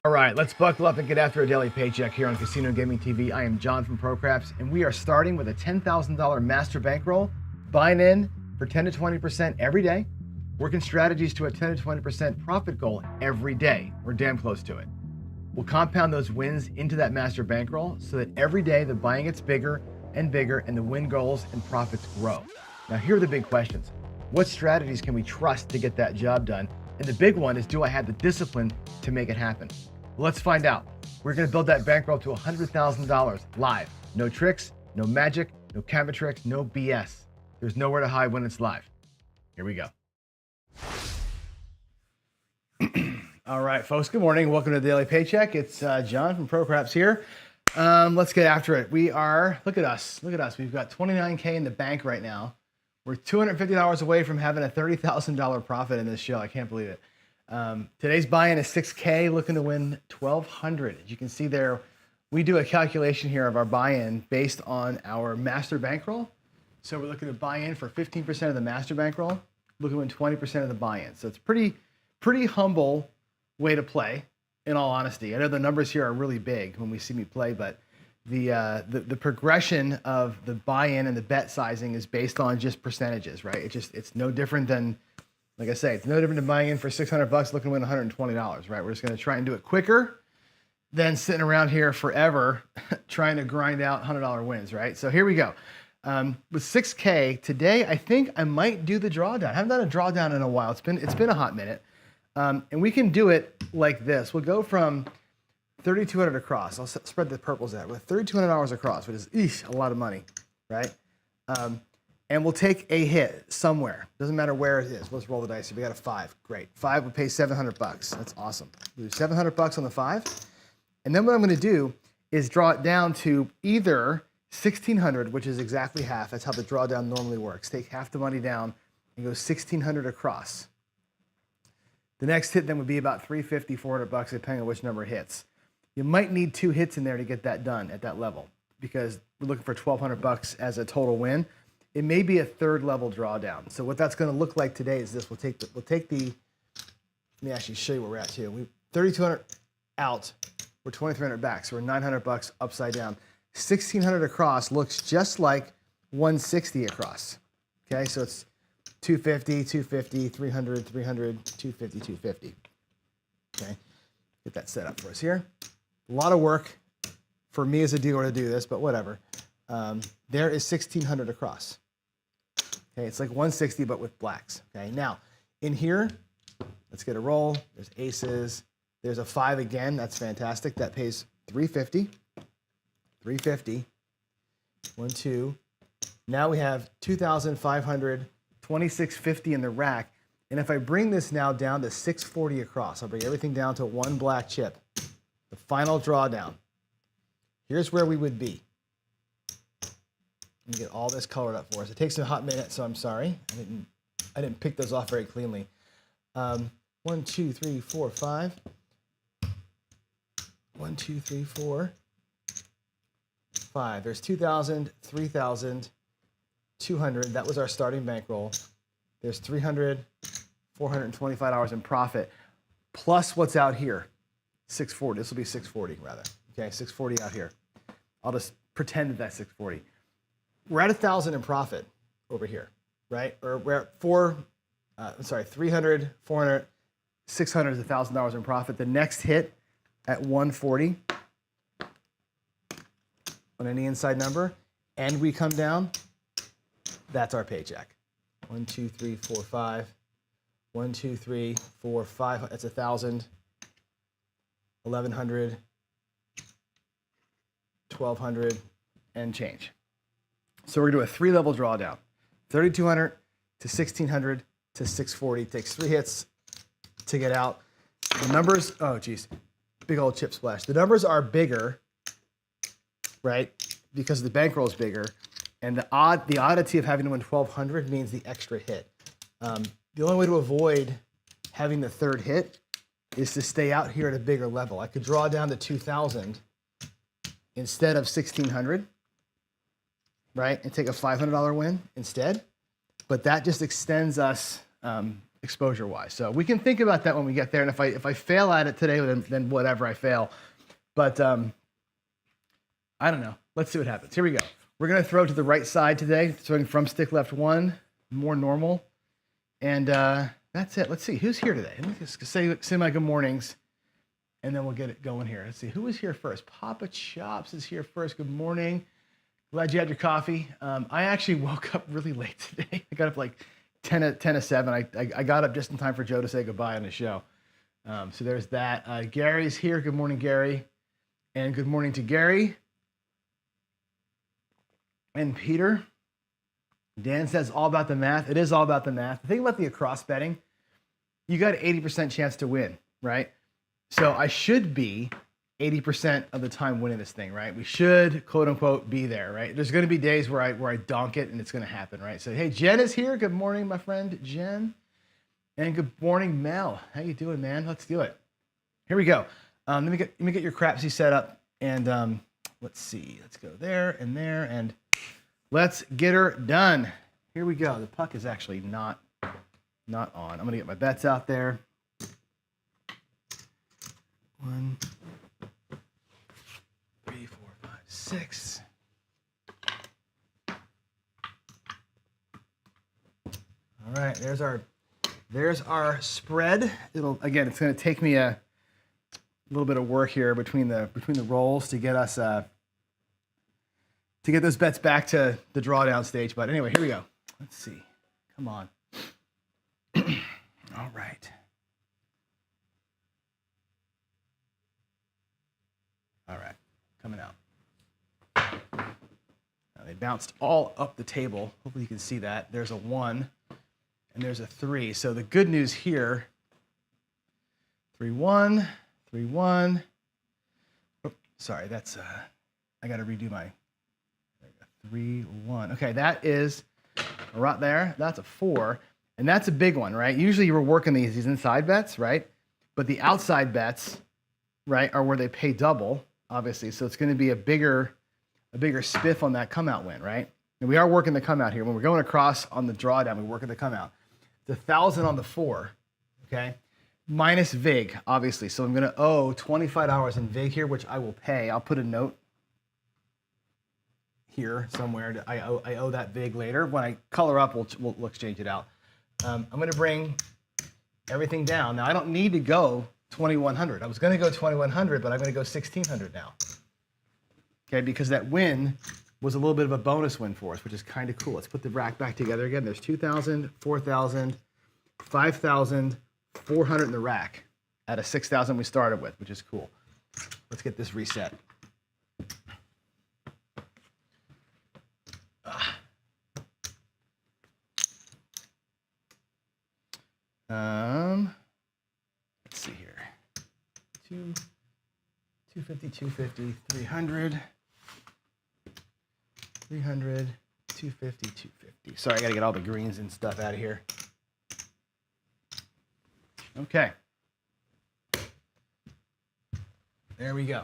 All right, let's buckle up and get after a daily paycheck here on Casino Gaming TV. I am John from ProCraps, and we are starting with a $10,000 master bankroll, buying in for 10 to 20% every day, working strategies to a 10 to 20% profit goal every day. We're damn close to it. We'll compound those wins into that master bankroll so that every day the buying gets bigger and bigger and the win goals and profits grow. Now, here are the big questions. What strategies can we trust to get that job done? And the big one is, do I have the discipline to make it happen? Well, let's find out. We're going to build that bankroll to $100,000 live. No tricks, no magic, no camera tricks, no BS. There's nowhere to hide when it's live. Here we go. All right, folks, good morning. Welcome to the Daily Paycheck. It's John from ProCraps here. Let's get after it. We are, look at us. We've got $29K in the bank right now. We're $250 away from having a $30,000 profit in this show. I can't believe it. Today's buy-in is $6K, looking to win $1,200. As you can see there, we do a calculation here of our buy-in based on our master bankroll. So we're looking to buy in for 15% of the master bankroll, looking to win 20% of the buy-in. So it's pretty humble way to play, in all honesty. I know the numbers here are really big when we see me play, but the progression of the buy-in and the bet sizing is based on just percentages, right? It's no different than, like I say, it's no different than buying in for $600 looking to win $120, right? We're just going to try and do it quicker than sitting around here forever trying to grind out $100 wins, right? So here we go. With 6K today, I think I might do the drawdown. I haven't done a drawdown in a while. It's been a hot minute. And we can do it like this. We'll go from 3,200 across. I'll spread the purples out with $3,200 across, which is a lot of money, right? And we'll take a hit somewhere. Doesn't matter where it is. Let's roll the dice. We got a 5. Great. 5 would pay $700. That's awesome. We do $700 on the 5. And then what I'm going to do is draw it down to either 1,600, which is exactly half. That's how the drawdown normally works. Take half the money down and go 1,600 across. The next hit then would be about $350, $400, depending on which number hits. You might need 2 hits in there to get that done at that level because we're looking for $1,200 as a total win. It may be a third level drawdown. So what that's going to look like today is this. We'll take the. Let me actually show you where we're at too. We 3,200 out. We're 2,300 back. So we're $900 upside down. 1,600 across looks just like 160 across. Okay, so it's 250, 250, 300, 300, 250, 250. Okay, get that set up for us here. A lot of work for me as a dealer to do this, but whatever. There is 1,600 across. Okay, it's like 160, but with blacks. Okay, now in here, let's get a roll. There's aces. There's a 5 again. That's fantastic. That pays 350. 350. 1, 2. Now we have 2,500, 2,650 in the rack. And if I bring this now down to 640 across, I'll bring everything down to 1 black chip. The final drawdown. Here's where we would be. Let me get all this colored up for us. It takes a hot minute, so I'm sorry. I didn't pick those off very cleanly. 1, 2, 3, 4, 5. 1, 2, 3, 4, 5. There's 2,000, 3,000, 200. That was our starting bankroll. There's 300, $425 in profit, plus what's out here, 640. This will be 640 rather. Okay, 640 out here. I'll just pretend that that's 640. We're at 1,000 in profit over here, right? Or we're at 300, 400, 600 is $1,000 in profit. The next hit at 140 on any inside number, and we come down, that's our paycheck. 1, 2, 3, 4, 5. 1, 2, 3, 4, 5. That's 1,000, 1,100, 1,200, and change. So we're going to do a 3-level drawdown. 3,200 to 1,600 to 640. It takes 3 hits to get out. The numbers, oh geez, big old chip splash. The numbers are bigger, right? Because the bankroll is bigger. And the oddity of having to win 1,200 means the extra hit. The only way to avoid having the third hit is to stay out here at a bigger level. I could draw down to 2,000 instead of 1,600. Right, and take a $500 win instead. But that just extends us exposure-wise. So we can think about that when we get there. And if I fail at it today, then whatever, I fail. But I don't know. Let's see what happens. Here we go. We're going to throw to the right side today, throwing from stick left 1, more normal. And that's it. Let's see. Who's here today? Let me just say my good mornings, and then we'll get it going here. Let's see. Who is here first? Papa Chops is here first. Good morning. Glad you had your coffee. I actually woke up really late today. I got up like 10 to 7. I got up just in time for Joe to say goodbye on the show. So there's that. Gary's here. Good morning, Gary. And good morning to Gary. And Peter. Dan says all about the math. It is all about the math. The thing about the across betting, you got an 80% chance to win, right? So I should be 80% of the time winning this thing, right? We should, quote unquote, be there, right? There's going to be days where I donk it and it's going to happen, right? So, hey, Jen is here. Good morning, my friend, Jen. And good morning, Mel. How you doing, man? Let's do it. Here we go. Let me get your crapsy set up. And let's see. Let's go there, and let's get her done. Here we go. The puck is actually not on. I'm going to get my bets out there. 1, 3, 4, 5, 6. All right, there's our spread. It's going to take me a little bit of work here between the rolls to get us to get those bets back to the drawdown stage. But anyway, here we go. Let's see. Come on. All right. All right. Coming out. Now they bounced all up the table. Hopefully you can see that. There's a 1 and there's a 3. So the good news here, 3-1, 3-1. Oh, sorry, that's I got to redo my 3-1. Okay, that is right there. That's a 4, and that's a big one, right? Usually you were working these inside bets, right? But the outside bets, right, are where they pay double, obviously. So it's going to be a bigger spiff on that come out win, right? And we are working the come out here. When we're going across on the drawdown, we work at the come out. It's 1,000 on the 4, okay? Minus VIG, obviously. So I'm going to owe $25 in VIG here, which I will pay. I'll put a note here somewhere. I owe that VIG later. When I color up, we'll exchange it out. I'm going to bring everything down. Now, I don't need to go 2,100. I was going to go 2,100, but I'm going to go 1,600 now. Okay, because that win was a little bit of a bonus win for us, which is kind of cool. Let's put the rack back together again. There's 2,000, 4,000, 5,000, 400 in the rack out of 6,000 we started with, which is cool. Let's get this reset. Let's see here. 250, 250, 300, 300, 250, 250. Sorry, I got to get all the greens and stuff out of here. Okay. There we go.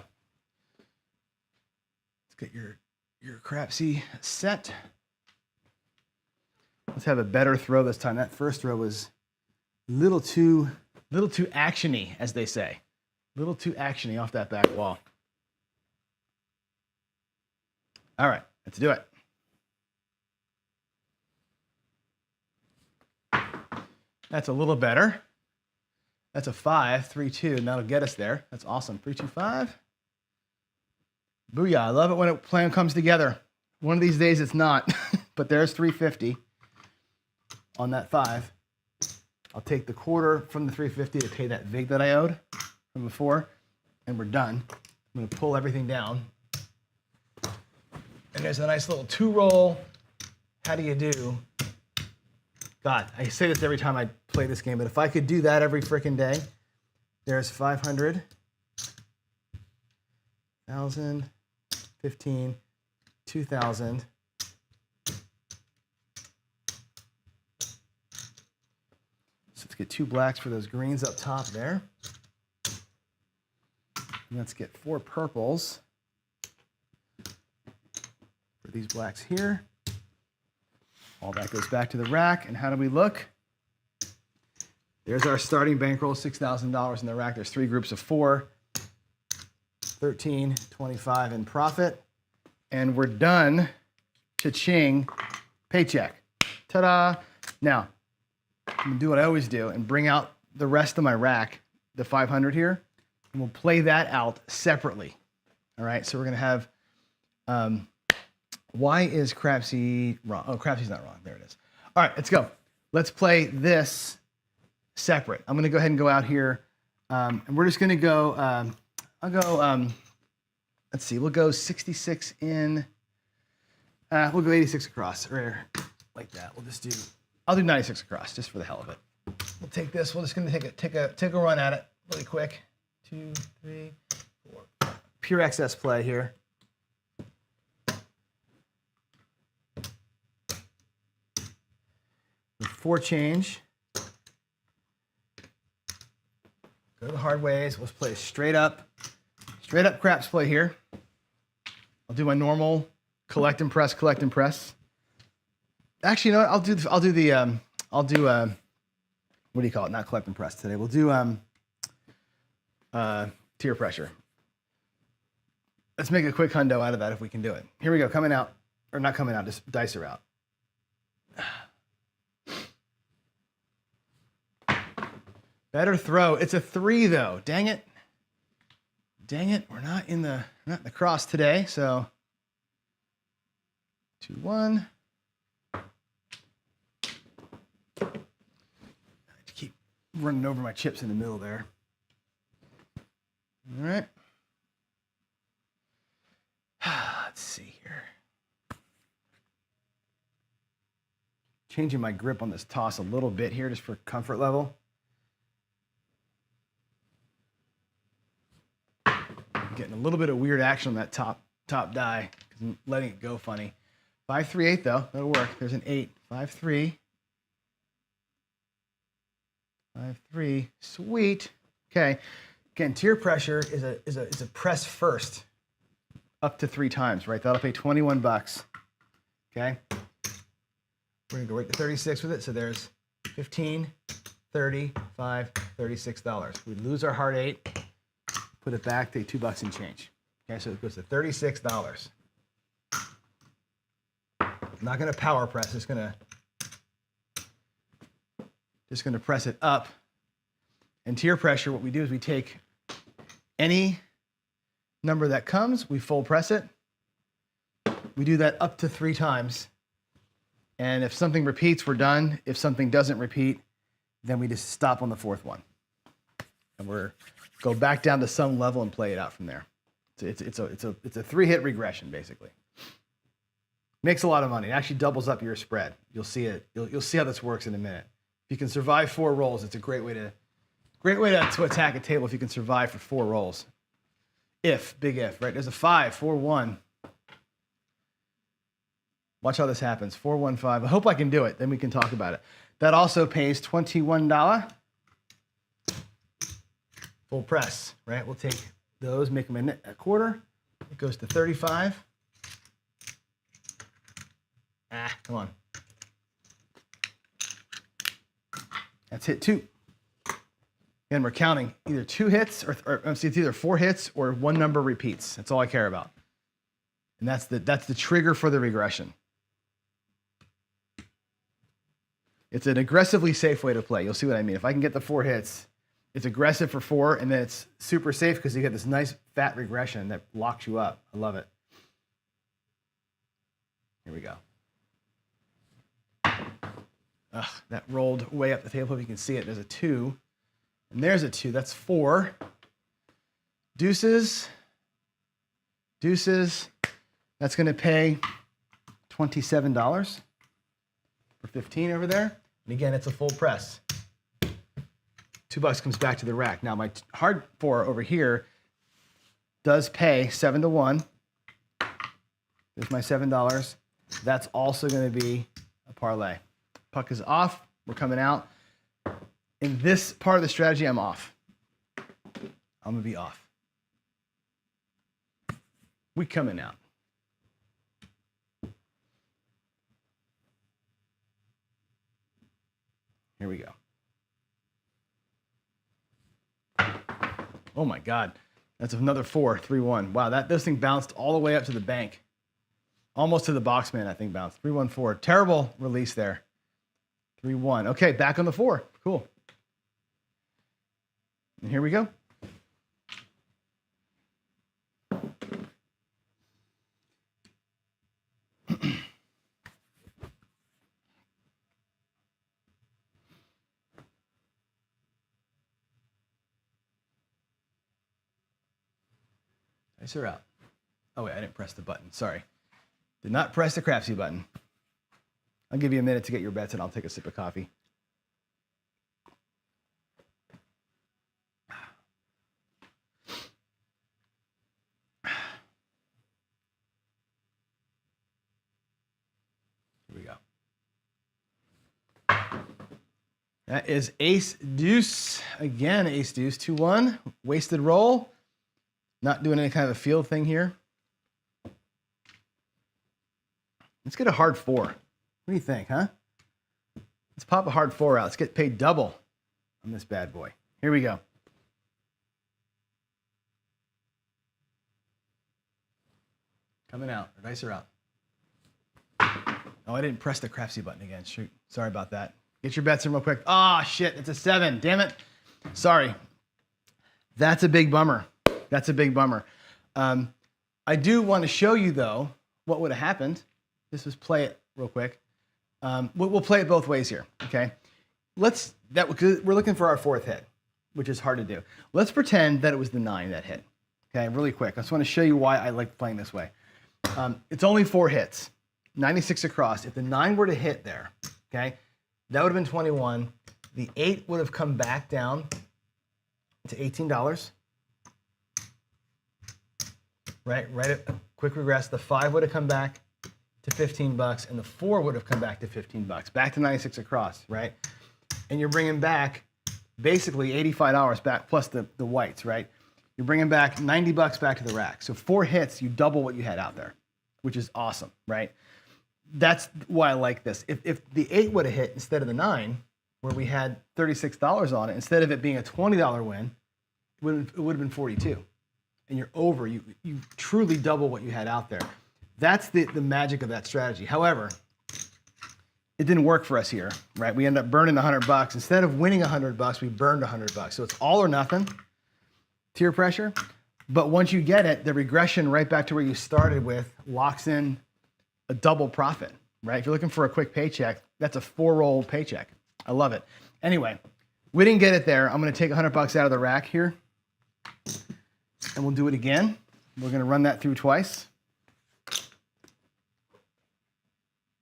Let's get your crapsy set. Let's have a better throw this time. That first throw was a little too actiony, as they say. A little too actiony off that back wall. All right, let's do it. That's a little better. That's a 5, 3, 2, and that'll get us there. That's awesome. 3, 2, 5. Booyah. I love it when a plan comes together. One of these days it's not, but there's 350 on that 5. I'll take the quarter from the 350 to pay that VIG that I owed from before, and we're done. I'm going to pull everything down. And there's a nice little 2-roll. How do you do? God, I say this every time I play this game, but if I could do that every freaking day, there's 500, 1,000, 15, 2,000. So let's get 2 blacks for those greens up top there. And let's get 4 purples for these blacks here. All that goes back to the rack. And how do we look? There's our starting bankroll, $6,000 in the rack. There's 3 groups of 4, 13, 25 in profit. And we're done. Cha-ching, paycheck. Ta-da. Now, I'm gonna do what I always do and bring out the rest of my rack, the 500 here, and we'll play that out separately. All right, so we're gonna have, why is Crapsy wrong? Oh, Crapsy's not wrong, there it is. All right, let's go. Let's play this separate. I'm gonna go ahead and go out here, and we're just gonna go, I'll go, let's see, we'll go 66 in, we'll go 86 across, or like that. We'll just do, I'll do 96 across, just for the hell of it. We'll take this, we're just gonna take a run at it really quick. 2, 3, 4. Pure excess play here. With 4 change. Go the hard ways. Let's play straight up craps play here. I'll do my normal collect and press, collect and press. Actually, you know what? I'll do what do you call it? Not collect and press today. We'll do tier pressure. Let's make a quick hundo out of that if we can do it. Here we go, coming out, or not coming out, just dice are out. Better throw. It's a 3 though. Dang it. Dang it. We're not in the cross today. So 2, 1. I keep running over my chips in the middle there. All right. Let's see here. Changing my grip on this toss a little bit here just for comfort level. Getting a little bit of weird action on that top die because I'm letting it go funny. 5, 3, 8 though, that'll work. There's an 8. 5, 3. 5, 3. Sweet. Okay. Again, tier pressure is a press first, up to 3 times, right? That'll pay 21 bucks. Okay. We're gonna go right to 36 with it. So there's 15, 30, 5, $36. We lose our hard 8. Put it back, take $2 and change. Okay, so it goes to $36. I'm not gonna power press, just gonna press it up. And tier pressure, what we do is we take any number that comes, we full press it. We do that up to 3 times. And if something repeats, we're done. If something doesn't repeat, then we just stop on the 4th one. And we're go back down to some level and play it out from there. It's a 3-hit regression basically. Makes a lot of money. It actually doubles up your spread. You'll see it. You'll see how this works in a minute. If you can survive 4 rolls, it's a great way to attack a table if you can survive for 4 rolls. Big if, right? There's a 5, 4, 1. Watch how this happens. 4, 1, 5. I hope I can do it. Then we can talk about it. That also pays $21. Full press, right? We'll take those, make them a quarter. It goes to 35. Come on. That's hit 2. And we're counting either 2 hits or it's either 4 hits or 1 number repeats. That's all I care about. And that's the trigger for the regression. It's an aggressively safe way to play. You'll see what I mean. If I can get the 4 hits, it's aggressive for 4, and then it's super safe because you get this nice fat regression that locks you up. I love it. Here we go. That rolled way up the table. If you can see it, there's a 2. And there's a 2. That's 4. Deuces. Deuces. That's going to pay $27 for 15 over there. And again, it's a full press. $2 comes back to the rack. Now my hard 4 over here does pay 7 to 1. There's my $7. That's also going to be a parlay. Puck is off. We're coming out. In this part of the strategy, I'm off. I'm going to be off. We coming out. Here we go. Oh my God. That's another 4, 3-1. Wow, this thing bounced all the way up to the bank. Almost to the box man, I think bounced. 3-1-4. Terrible release there. 3-1. Okay, back on the 4. Cool. And here we go. Nice or out. Oh wait, I didn't press the button. Sorry. Did not press the crapsy button. I'll give you a minute to get your bets and I'll take a sip of coffee. Here we go. That is ace deuce. Again, ace deuce, 2-1. Wasted roll. Not doing any kind of a field thing here. Let's get a hard 4. What do you think, huh? Let's pop a hard 4 out. Let's get paid double on this bad boy. Here we go. Coming out. The dice are out. Oh, I didn't press the crapsy button again. Shoot. Sorry about that. Get your bets in real quick. Ah, shit. It's a 7. Damn it. Sorry. That's a big bummer. That's a big bummer. I do want to show you, though, what would have happened. Let's play it real quick. We'll play it both ways here, okay? We're looking for our 4th hit, which is hard to do. Let's pretend that it was the 9 that hit, okay? Really quick. I just want to show you why I like playing this way. It's only 4 hits, 96 across. If the 9 were to hit there, okay, that would have been 21. The 8 would have come back down to $18. Right, quick regress. The 5 would have come back to $15, and the 4 would have come back to $15. Back to 96 across, right? And you're bringing back basically $85 back plus the whites, right? You're bringing back $90 back to the rack. So 4 hits, you double what you had out there, which is awesome, right? That's why I like this. If the 8 would have hit instead of the 9, where we had $36 on it, instead of it being a $20 win, it would have been 42. And you're over, you truly double what you had out there. That's the magic of that strategy. However, it didn't work for us here, right? We ended up burning $100. Instead of winning $100, we burned $100. So it's all or nothing, tier pressure. But once you get it, the regression right back to where you started with locks in a double profit, right? If you're looking for a quick paycheck, that's a 4-roll paycheck. I love it. Anyway, we didn't get it there. I'm gonna take $100 out of the rack here. And we'll do it again. We're going to run that through twice.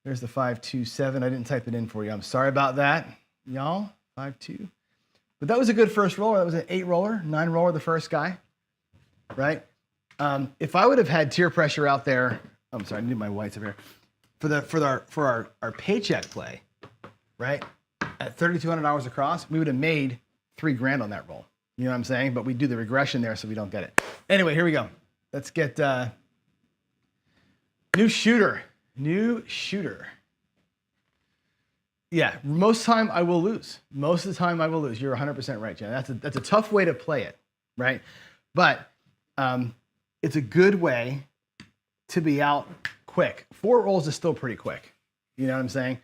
There's the 527. I didn't type it in for you. I'm sorry about that, y'all. 5-2. But that was a good first roller. That was an 8 roller, 9 roller, the first guy, right? If I would have had tier pressure out there, I'm sorry, I need my whites up here. For our paycheck play, right? At $3,200 across, we would have made $3,000 on that roll. You know what I'm saying? But we do the regression there so we don't get it. Anyway, here we go. Let's get new shooter. New shooter. Yeah, most time I will lose. Most of the time I will lose. You're 100% right, Jen. That's a tough way to play it, right? But it's a good way to be out quick. 4 rolls is still pretty quick. You know what I'm saying?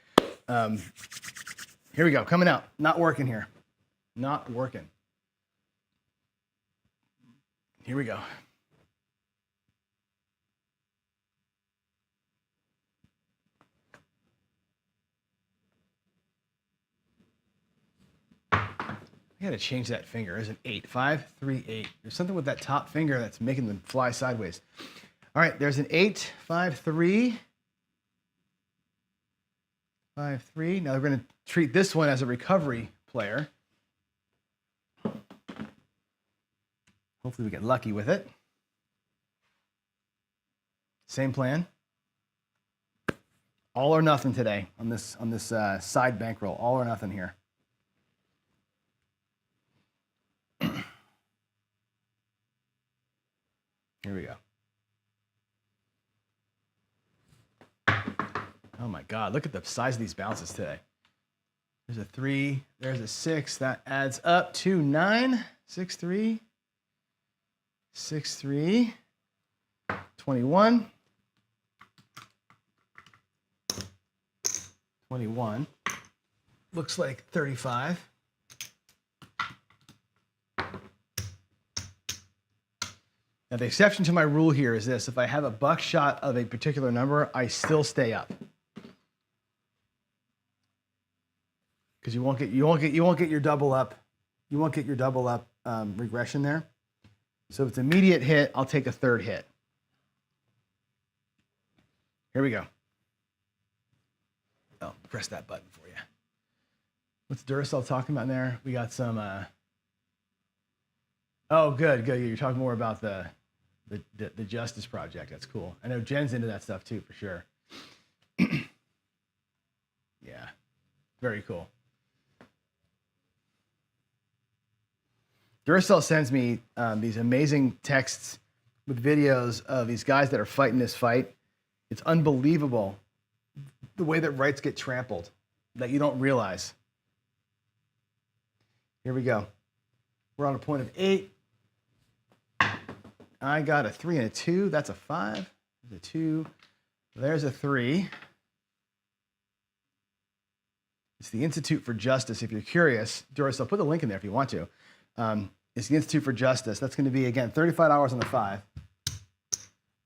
Here we go. Coming out. Not working here. Not working. Here we go. I gotta change that finger. There's an 8. 5, 3, 8. There's something with that top finger that's making them fly sideways. All right, there's an 8, 5, 3. 5, 3. Now we're gonna treat this one as a recovery player. Hopefully we get lucky with it. Same plan. All or nothing today on this side bankroll. All or nothing here. Here we go. Oh my God, look at the size of these bounces today. There's a 3, there's a 6. That adds up to 9. 6, 3. 6, 3, 21. 21. Looks like 35. Now the exception to my rule here is this: if I have a buckshot of a particular number, I still stay up. Because you won't get your double up. You won't get your double up regression there. So if it's an immediate hit, I'll take a third hit. Here we go. Oh, press that button for you. What's Duracell talking about in there? We got some. Oh, good. You're talking more about the Justice Project. That's cool. I know Jen's into that stuff too, for sure. Yeah, very cool. Duracell sends me these amazing texts with videos of these guys that are fighting this fight. It's unbelievable the way that rights get trampled that you don't realize. Here we go. We're on a point of 8. I got a 3 and a 2. That's a 5. There's a 2. There's a 3. It's the Institute for Justice. If you're curious, Duracell, put the link in there if you want to. It's the Institute for Justice. That's going to be, again, $35 on the 5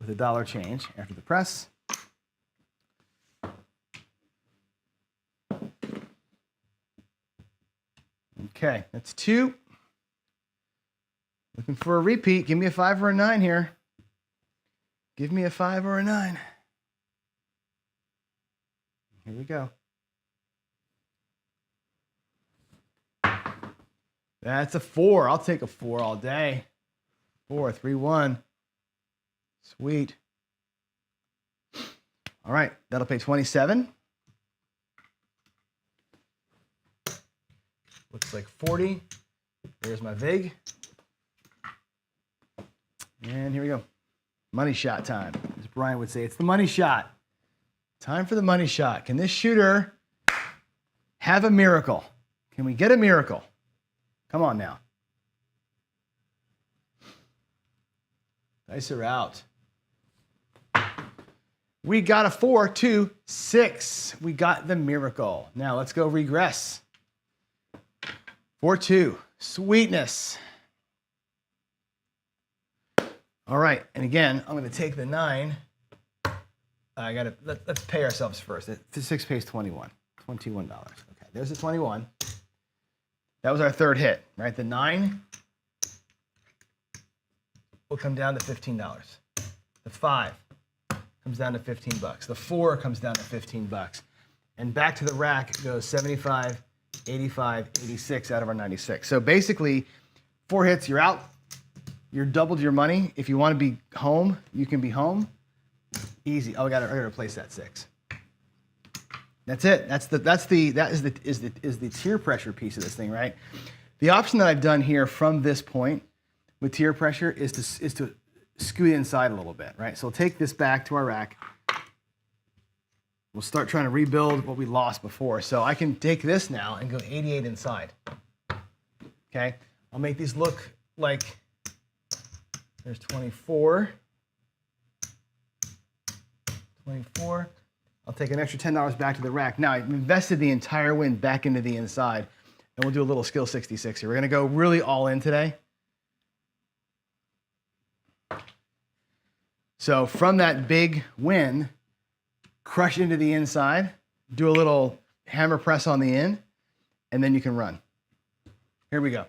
with $1 change after the press. Okay, that's 2. Looking for a repeat. Give me a 5 or a 9 here. Give me a 5 or a 9. Here we go. That's a 4. I'll take a 4 all day. 4, 3, 1. Sweet. All right, that'll pay 27. Looks like 40. There's my VIG. And here we go. Money shot time. As Brian would say, it's the money shot. Time for the money shot. Can this shooter have a miracle? Can we get a miracle? Come on now. Dice are out. We got a 4, 2, 6. We got the miracle. Now let's go regress. 4, 2. Sweetness. All right, and again, I'm going to take the 9. Let's pay ourselves first. The 6 pays $21. $21. Okay, there's the 21. That was our third hit, right? The 9 will come down to $15. The 5 comes down to $15. The 4 comes down to $15. And back to the rack goes 75, 85, 86 out of our 96. So basically, 4 hits, you're out. You're doubled your money. If you want to be home, you can be home. Easy. Oh, I gotta replace that 6. That's it. That is the tier pressure piece of this thing, right? The option that I've done here from this point with tier pressure is to scoot inside a little bit, right? So we'll take this back to our rack. We'll start trying to rebuild what we lost before. So I can take this now and go 88 inside. Okay? I'll make these look like there's 24. 24. I'll take an extra $10 back to the rack. Now, I've invested the entire win back into the inside, and we'll do a little skill 66 here. We're going to go really all in today. So from that big win, crush into the inside, do a little hammer press on the in, and then you can run. Here we go.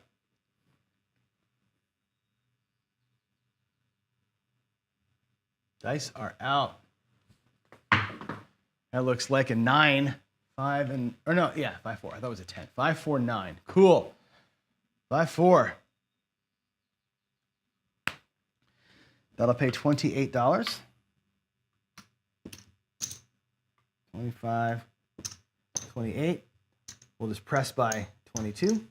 Dice are out. That looks like a 9, 5, and, or no, yeah, 5, 4. I thought it was a 10. 5, 4, 9. Cool. 5, 4. That'll pay $28. 25, 28. We'll just press by 22.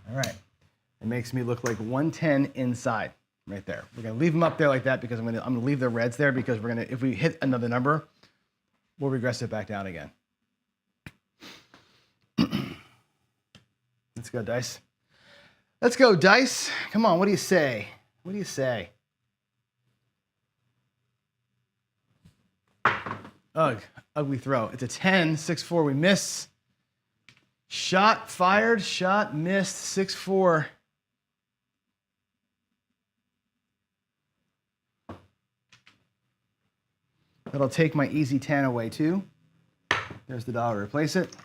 All right, it makes me look like 110 inside, right there. We're gonna leave them up there like that because I'm gonna leave the reds there because if we hit another number, we'll regress it back down again. Let's go, dice. Let's go, dice. Come on, what do you say? What do you say? Ugh, ugly throw. It's a 10, 6-4. We miss. Shot fired, shot missed, 6-4. That'll take my easy 10 away too. There's the dollar to replace it.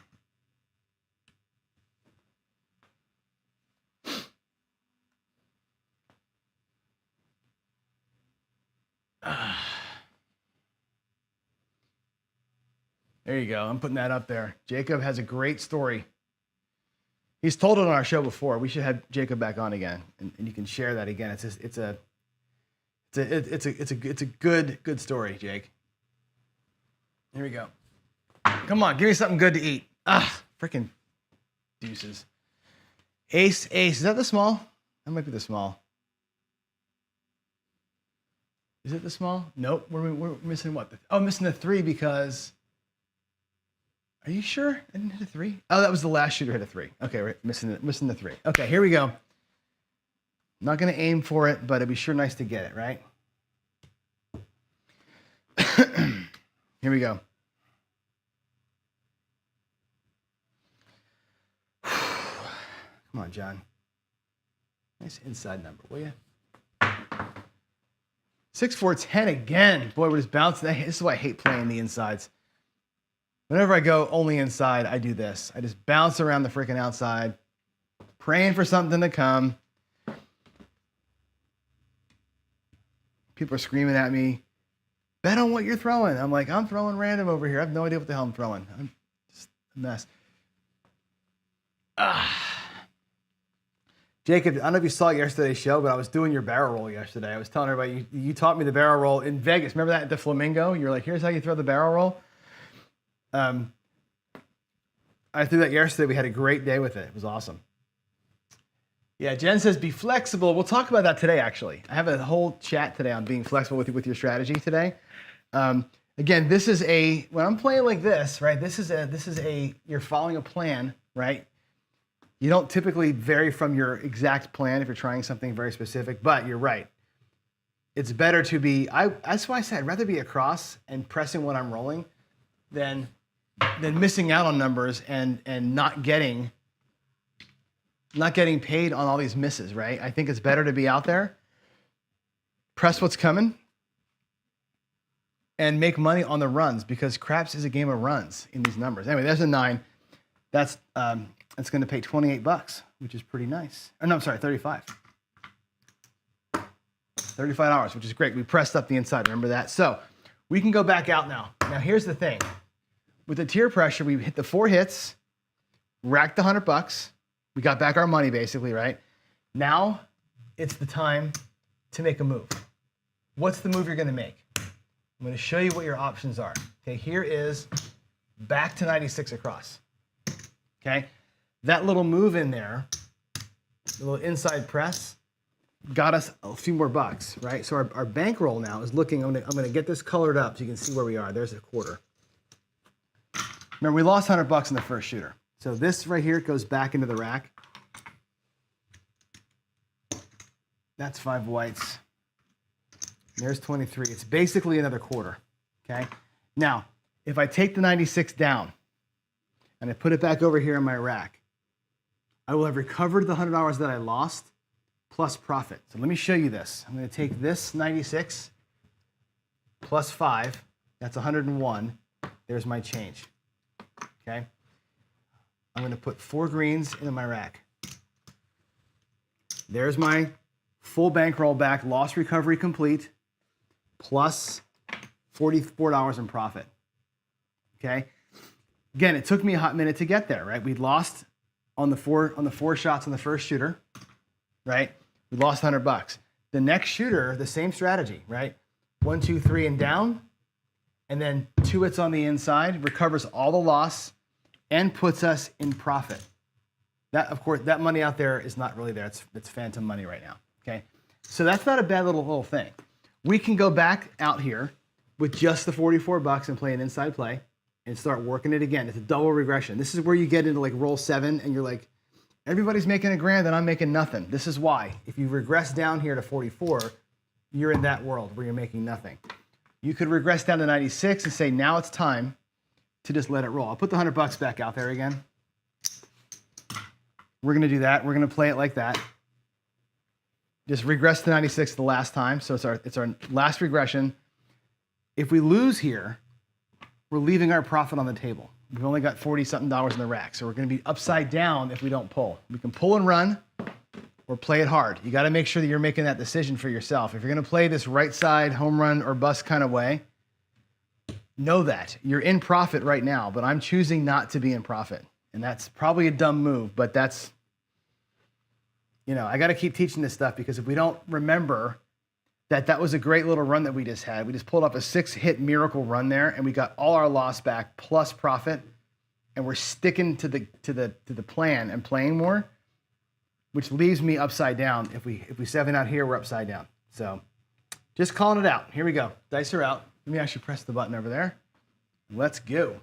There you go. I'm putting that up there. Jacob has a great story. He's told it on our show before. We should have Jacob back on again, and you can share that again. It's a good story, Jake. Here we go. Come on, give me something good to eat. Ah, freaking deuces. Ace, ace. Is that the small? That might be the small. Is it the small? Nope. We're missing what? Oh, missing the 3 because. Are you sure I didn't hit a 3? Oh, that was the last shooter hit a 3. Okay, we're missing the 3. Okay, here we go. Not going to aim for it, but it'd be sure nice to get it, right? Here we go. Come on, John. Nice inside number, will you? 6, 4, 10 again. Boy, we're just bouncing. This is why I hate playing the insides. Whenever I go only inside, I do this. I just bounce around the freaking outside, praying for something to come. People are screaming at me, bet on what you're throwing. I'm like, I'm throwing random over here. I have no idea what the hell I'm throwing. I'm just a mess. Jacob, I don't know if you saw yesterday's show, but I was doing your barrel roll yesterday. I was telling everybody, you taught me the barrel roll in Vegas. Remember that at the Flamingo? You're like, here's how you throw the barrel roll. I threw that yesterday. We had a great day with it. It was awesome. Yeah, Jen says be flexible. We'll talk about that today, actually. I have a whole chat today on being flexible with your strategy today. Again, this is when I'm playing like this, right? You're following a plan, right? You don't typically vary from your exact plan if you're trying something very specific, but you're right. It's better to be, that's why I said I'd rather be across and pressing what I'm rolling than missing out on numbers and not getting paid on all these misses, right? I think it's better to be out there, press what's coming, and make money on the runs because craps is a game of runs in these numbers. Anyway, there's a 9. That's going to pay $28, which is pretty nice. Oh, no, I'm sorry, 35. $35, which is great. We pressed up the inside. Remember that? So we can go back out now. Now, here's the thing. With the tier pressure, we hit the 4 hits, racked the $100. We got back our money, basically, right? Now it's the time to make a move. What's the move you're going to make? I'm going to show you what your options are. Okay, here is back to 96 across. Okay, that little move in there, the little inside press, got us a few more bucks, right? So our bankroll now is looking, I'm gonna get this colored up so you can see where we are. There's a quarter. Remember, we lost $100 in the first shooter. So this right here goes back into the rack. That's 5 whites. There's 23. It's basically another quarter, okay? Now, if I take the 96 down and I put it back over here in my rack, I will have recovered the $100 that I lost plus profit. So let me show you this. I'm going to take this 96 plus 5. That's 101. There's my change. Okay? I'm going to put 4 greens into my rack. There's my full bankroll back, loss recovery complete, plus $44 in profit. Okay? Again, it took me a hot minute to get there, right? We lost on the four shots on the first shooter, right? We lost $100. The next shooter, the same strategy, right? 1, 2, 3, and down, and then 2 hits on the inside, recovers all the loss, and puts us in profit. That, of course, that money out there is not really there. It's phantom money right now, okay? So that's not a bad little thing. We can go back out here with just the 44 bucks and play an inside play and start working it again. It's a double regression. This is where you get into like roll 7 and you're like, everybody's making $1,000 and I'm making nothing. This is why. If you regress down here to 44, you're in that world where you're making nothing. You could regress down to 96 and say, now it's time to just let it roll. I'll put the 100 bucks back out there again. We're gonna do that. We're gonna play it like that. Just regress to 96 the last time. So it's our last regression. If we lose here, we're leaving our profit on the table. We've only got 40 something dollars in the rack. So we're gonna be upside down if we don't pull. We can pull and run or play it hard. You gotta make sure that you're making that decision for yourself. If you're gonna play this right side home run or bust kind of way, know that you're in profit right now, but I'm choosing not to be in profit. And that's probably a dumb move, but that's, you know, I got to keep teaching this stuff because if we don't remember that was a great little run that we just had. We just pulled up a 6-hit miracle run there and we got all our loss back plus profit and we're sticking to the plan and playing more, which leaves me upside down. If we 7 out here, we're upside down. So just calling it out. Here we go. Dice are out. Let me actually press the button over there. Let's go.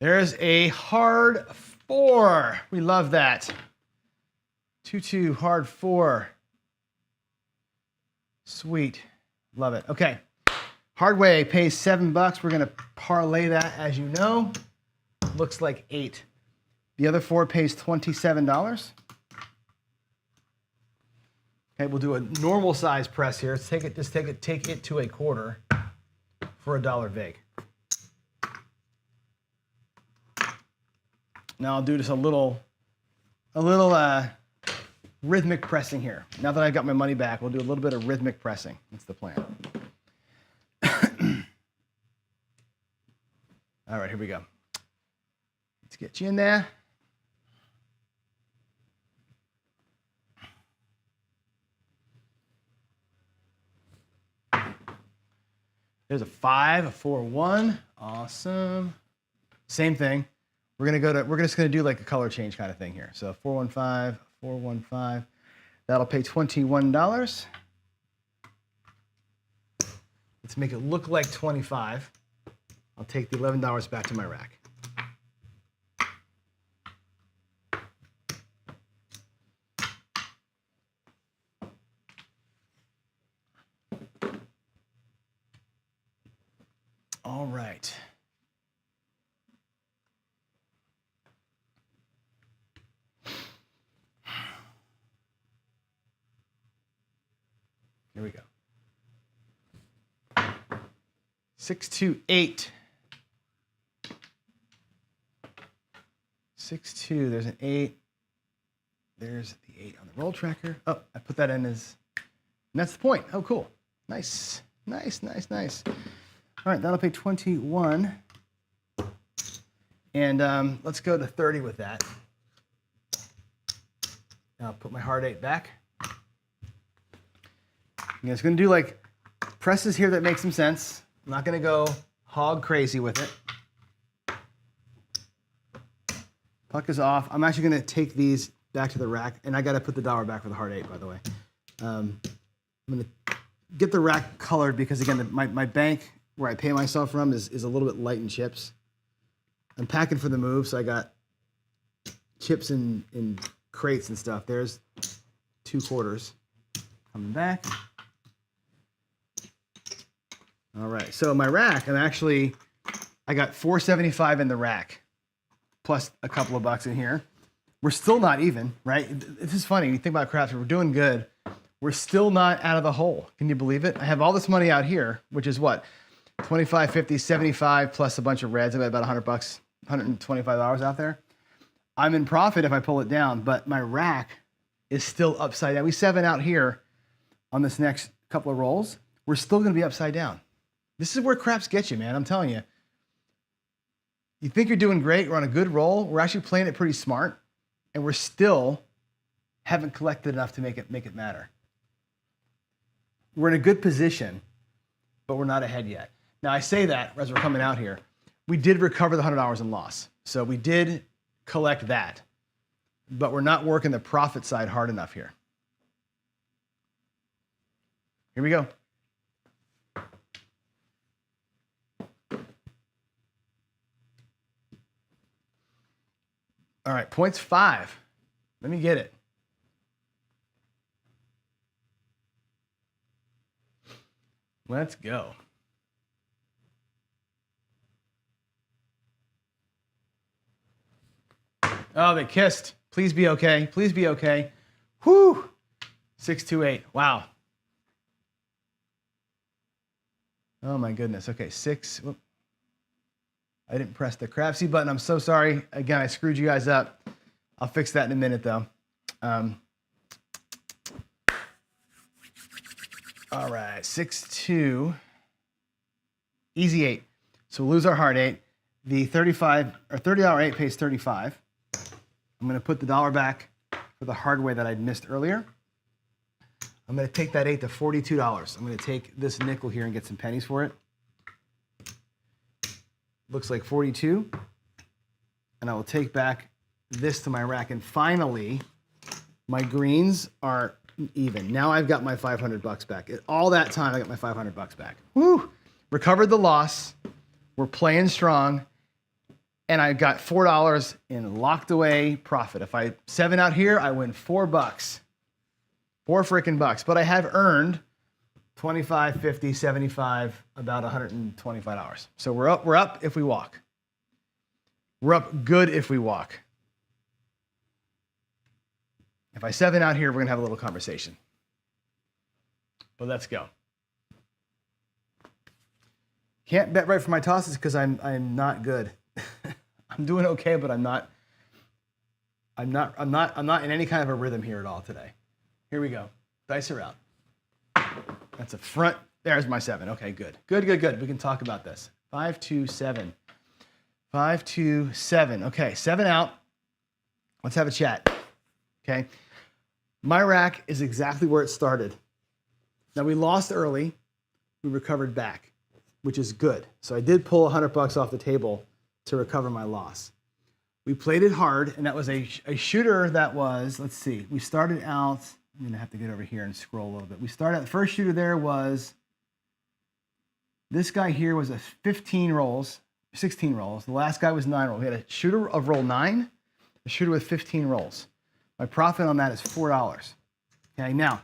There's a hard 4. We love that. 2-2, hard 4. Sweet. Love it. Okay. Hard way pays $7. We're going to parlay that, as you know. Looks like 8. The other 4 pays $27. Okay, we'll do a normal size press here. Let's take it to a quarter for $1 vig. Now I'll do just a little rhythmic pressing here. Now that I've got my money back, we'll do a little bit of rhythmic pressing. That's the plan. All right, here we go. Let's get you in there. There's a 5, a 4, 1. Awesome. Same thing. We're just gonna do like a color change kind of thing here. So 415, 415. That'll pay $21. Let's make it look like 25. I'll take the $11 back to my rack. All right. Here we go. 6, 2, 8. 6, 2. There's an 8. There's the 8 on the roll tracker. Oh, I put that in as, and that's the point. Oh, cool. Nice. Nice, nice, nice. All right, that'll pay 21. And let's go to 30 with that. I'll put my hard 8 back. I'm just gonna do like presses here that make some sense. I'm not gonna go hog crazy with it. Puck is off. I'm actually gonna take these back to the rack, and I gotta put the dollar back for the hard 8, by the way. I'm gonna get the rack colored because again, my bank where I pay myself from is a little bit light in chips. I'm packing for the move, so I got chips in crates and stuff. There's 2 quarters coming back. All right, so my rack, I got $4.75 in the rack, plus a couple of bucks in here. We're still not even, right? This is funny. You think about craps, we're doing good. We're still not out of the hole. Can you believe it? I have all this money out here, which is what? 25, 50, 75, plus a bunch of reds. I've got about 100 bucks, $125 out there. I'm in profit if I pull it down, but my rack is still upside down. We 7 out here on this next couple of rolls. We're still gonna be upside down. This is where craps get you, man. I'm telling you. You think you're doing great. We're on a good roll. We're actually playing it pretty smart, and we're still haven't collected enough to make it matter. We're in a good position, but we're not ahead yet. Now, I say that as we're coming out here. We did recover the $100 in loss. So we did collect that, but we're not working the profit side hard enough here. Here we go. All right, points 5. Let me get it. Let's go. Oh, they kissed. Please be okay. Please be okay. Whew. 628. Wow. Oh my goodness. Okay, 6. Whoop. I didn't press the crapsy button. I'm so sorry. Again, I screwed you guys up. I'll fix that in a minute though. All right, 6-2. Easy 8. So we'll lose our hard 8. The $30 8 pays 35. I'm going to put the dollar back for the hard way that I'd missed earlier. I'm going to take that 8 to $42. I'm going to take this nickel here and get some pennies for it. Looks like 42. And I will take back this to my rack. And finally, my greens are even. Now I've got my 500 bucks back. All that time, I got my 500 bucks back. Woo! Recovered the loss. We're playing strong. And I got $4 in locked away profit. If I 7 out here, I win $4. $4 freaking bucks. But I have earned 25, 50, 75, about $125. So we're up if we walk. We're up good if we walk. If I 7 out here, we're gonna have a little conversation. But let's go. Can't bet right for my tosses because I'm not good. I'm doing okay, but I'm not in any kind of a rhythm here at all today. Here we go. Dice are out. That's a front. There's my 7. Okay, good. Good. We can talk about this. 5, 2, 7. 5, 2, 7. Okay, 7 out. Let's have a chat. Okay. My rack is exactly where it started. Now we lost early. We recovered back, which is good. So I did pull $100 off the table to recover my loss. We played it hard, and that was a shooter that was, let's see, we started out, I'm gonna have to get over here and scroll a little bit. We started out, the first shooter there was, this guy here was a 15 rolls, 16 rolls. The last guy was 9 rolls. We had a shooter of roll 9, a shooter with 15 rolls. My profit on that is $4. Okay, now,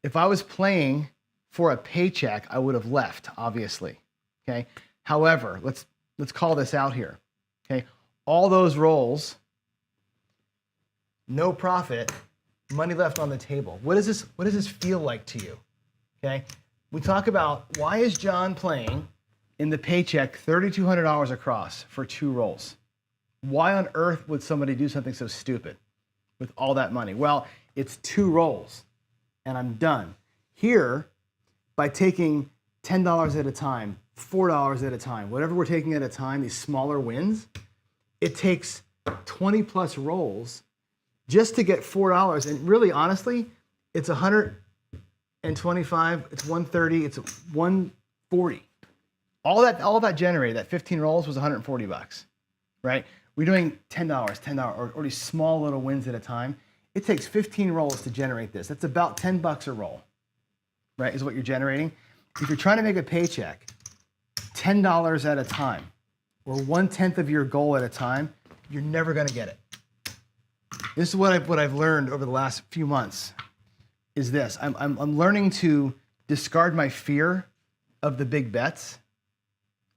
if I was playing for a paycheck, I would have left, obviously. Okay, however, let's call this out here. Okay, all those rolls, no profit, money left on the table. What does this feel like to you? Okay, we talk about why is John playing in the paycheck $3,200 across for 2 rolls? Why on earth would somebody do something so stupid with all that money? Well, it's 2 rolls, and I'm done. Here, by taking $10 at a time, $4 at a time, whatever we're taking at a time, these smaller wins, it takes 20 plus rolls just to get $4. And really, honestly, it's 125, it's 130, it's 140. All that generated, that 15 rolls was 140 bucks, right? We're doing $10, or these small little wins at a time. It takes 15 rolls to generate this. That's about $10 a roll, right, is what you're generating. If you're trying to make a paycheck, $10 at a time, or 1/10 of your goal at a time, you're never gonna get it. This is what I've learned over the last few months, is this. I'm learning to discard my fear of the big bets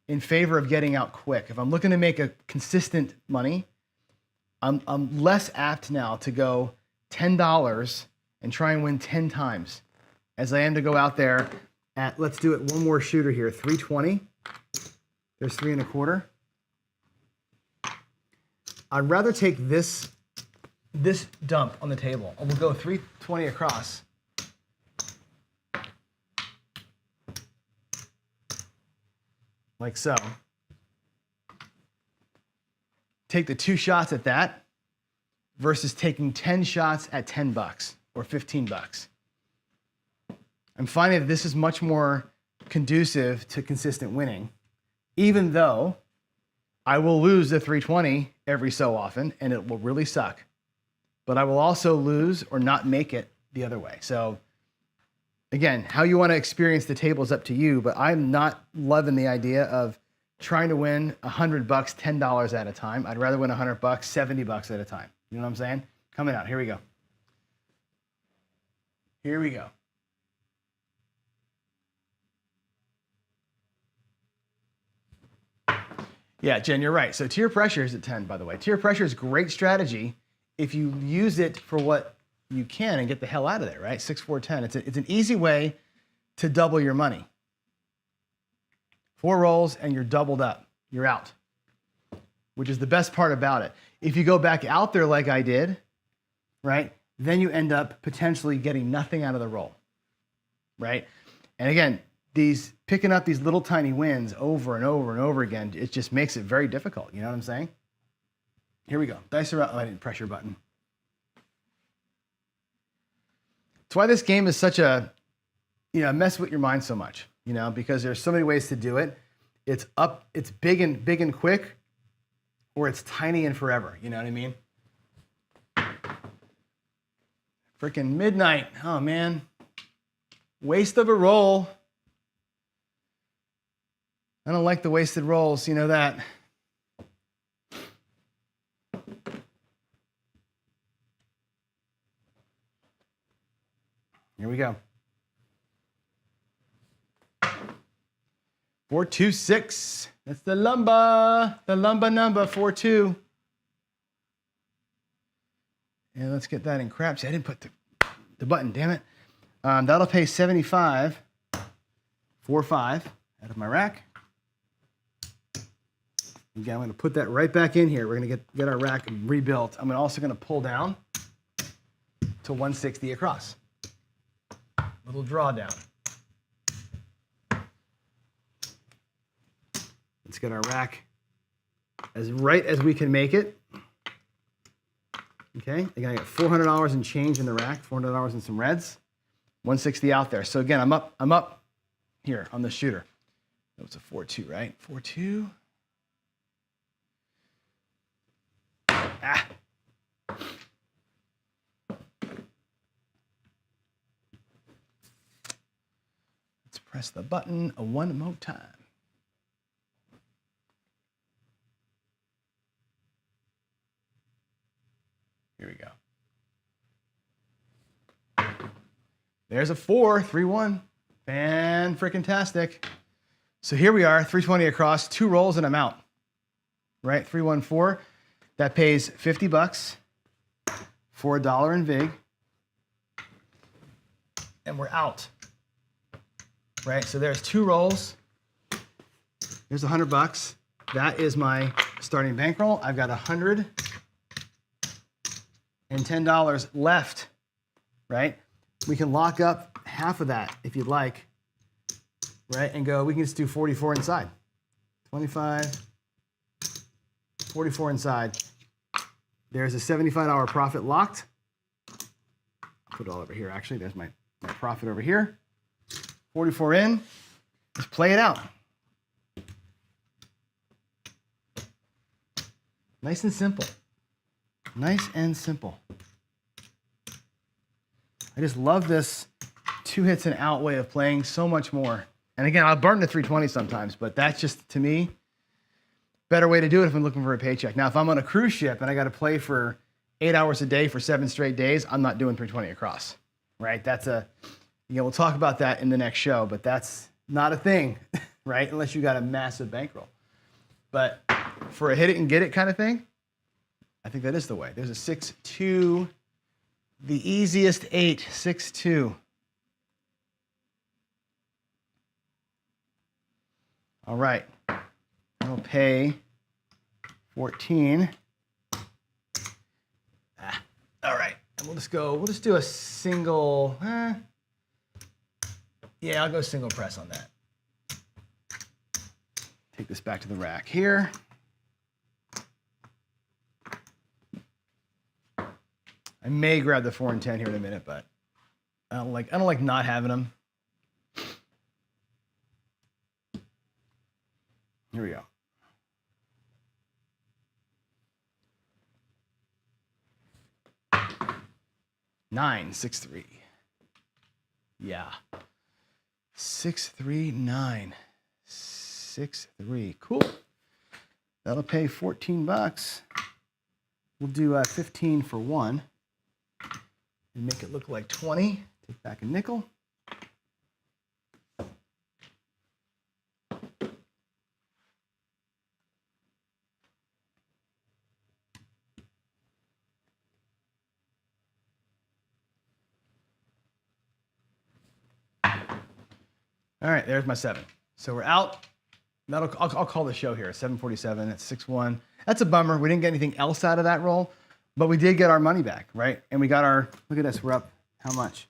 in favor of getting out quick. If I'm looking to make a consistent money, I'm less apt now to go $10 and try and win 10 times as I am to go out there at, let's do it one more shooter here, 320. There's 3 1/4. I'd rather take this dump on the table. And we'll go 320 across. Like so. Take the 2 shots at that versus taking 10 shots at $10 or $15. I'm finding that this is much more conducive to consistent winning, even though I will lose the 320 every so often, and it will really suck. But I will also lose or not make it the other way. So Again, how you want to experience the table is up to you, but I'm not loving the idea of trying to win $100, $10 at a time. I'd rather win $100, $70 at a time. You know what I'm saying? Coming out, here we go. Here we go. Yeah, Jen, you're right. So tier pressure is at 10, by the way. Tier pressure is great strategy if you use it for what you can and get the hell out of there, right? 6, 4, 10. It's an easy way to double your money. 4 rolls and you're doubled up. You're out, which is the best part about it. If you go back out there like I did, right, then you end up potentially getting nothing out of the roll, right? And again, picking up these little tiny wins over and over and over again, it just makes it very difficult. You know what I'm saying? Here we go. Dice around. Oh, I didn't press your button. That's why this game is such a, mess with your mind so much, because there's so many ways to do it. It's big and quick, or it's tiny and forever. You know what I mean? Freaking midnight. Oh, man. Waste of a roll. I don't like the wasted rolls, you know that. Here we go. 426. That's the lumber number 42. And let's get that in craps. I didn't put the button, damn it. That'll pay 75. 4-5 out of my rack. Again, I'm going to put that right back in here. We're going to get our rack rebuilt. I'm also going to pull down to 160 across. Little drawdown. Let's get our rack as right as we can make it. Okay, again, I got $400 in change in the rack, $400 in some reds, 160 out there. So again, I'm up here on the shooter. That was a 4-2, right? 4-2. Ah. Let's press the button one more time. Here we go. There's a 4, 3-1. Fan-freaking-tastic. So here we are, 320 across, 2 rolls and I'm out. Right, 314. That pays $50 for $1 in VIG. And we're out. Right, so there's 2 rolls. There's $100. That is my starting bankroll. I've got $110 left, right? We can lock up half of that if you'd like, right? And go, we can just do 44 inside. 25, 44 inside. There's a $75 profit locked. I'll put it all over here, actually. There's my profit over here. 44 in. Let's play it out. Nice and simple. Nice and simple. I just love this 2 hits and out way of playing so much more. And again, I'll burn to 320 sometimes, but that's just, to me, better way to do it if I'm looking for a paycheck. Now, if I'm on a cruise ship and I got to play for 8 hours a day for 7 straight days, I'm not doing 320 across, right? That's we'll talk about that in the next show, but that's not a thing, right? Unless you got a massive bankroll. But for a hit it and get it kind of thing, I think that is the way. There's a 6-2, the easiest 8, 6-2. All right, I'll pay 14. All right, and we'll just do a single, yeah, I'll go single press on that. Take this back to the rack here. I may grab the 4 and 10 here in a minute, but I don't like not having them. Here we go. $9, 6-3. Yeah. 639. 63. Cool. That'll pay 14 bucks. We'll do 15 for one and make it look like 20. Take back a nickel. All right, there's my 7. So we're out. I'll call the show here. 747. That's 6-1. That's a bummer. We didn't get anything else out of that roll, but we did get our money back, right? And we got our, look at us, we're up how much?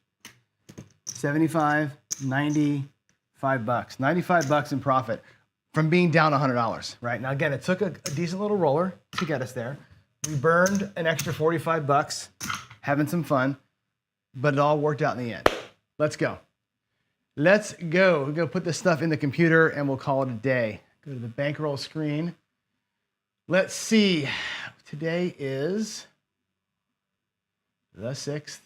75, 95 bucks. 95 bucks in profit from being down $100, right? Now again, it took a decent little roller to get us there. We burned an extra 45 bucks, having some fun, but it all worked out in the end. Let's go. Let's go. We're going to put this stuff in the computer and we'll call it a day. Go to the bankroll screen. Let's see. Today is the 6th.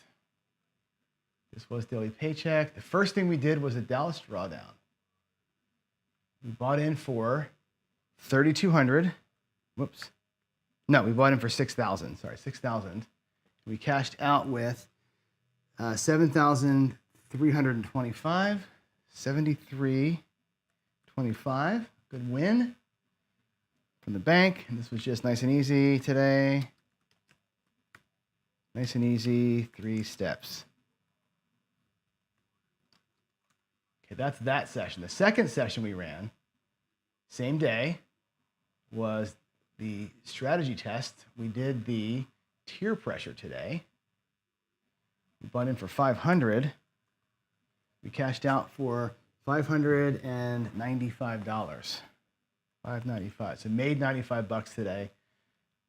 This was daily paycheck. The first thing we did was a Dallas drawdown. We bought in for 3,200. Whoops. No, we bought in for 6,000. Sorry, 6,000. We cashed out with 7,325. 73.25. Good win from the bank. And this was just nice and easy today. Nice and easy, 3 steps. Okay, that's that session. The second session we ran, same day, was the strategy test. We did the tier pressure today. We bought in for 500. We cashed out for $595. $595. So made 95 bucks today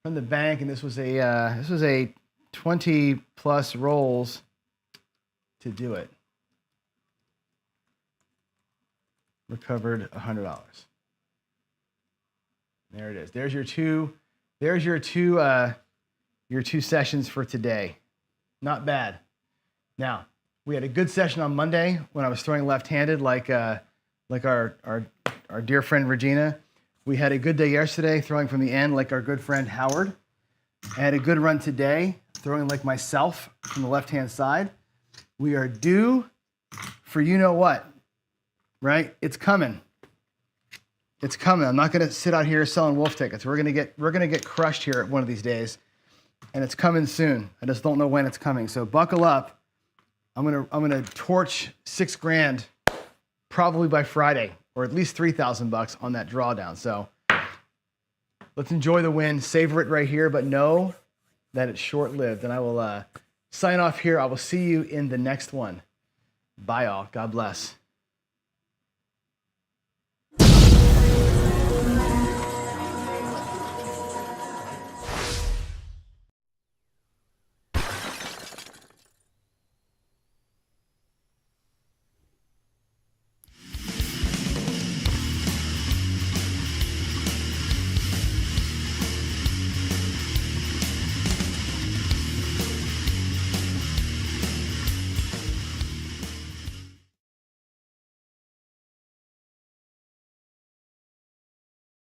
from the bank, and this was a 20 plus rolls to do it. Recovered $100. There it is. There's your two. There's your two sessions for today. Not bad. Now, we had a good session on Monday when I was throwing left-handed, like our dear friend Regina. We had a good day yesterday throwing from the end, like our good friend Howard. I had a good run today throwing like myself from the left-hand side. We are due for you know what, right? It's coming. It's coming. I'm not going to sit out here selling wolf tickets. We're going to get crushed here one of these days, and it's coming soon. I just don't know when it's coming. So buckle up. I'm gonna torch $6,000 probably by Friday, or at least 3,000 bucks on that drawdown. So let's enjoy the win, savor it right here, but know that it's short-lived. And I will sign off here. I will see you in the next one. Bye, all. God bless.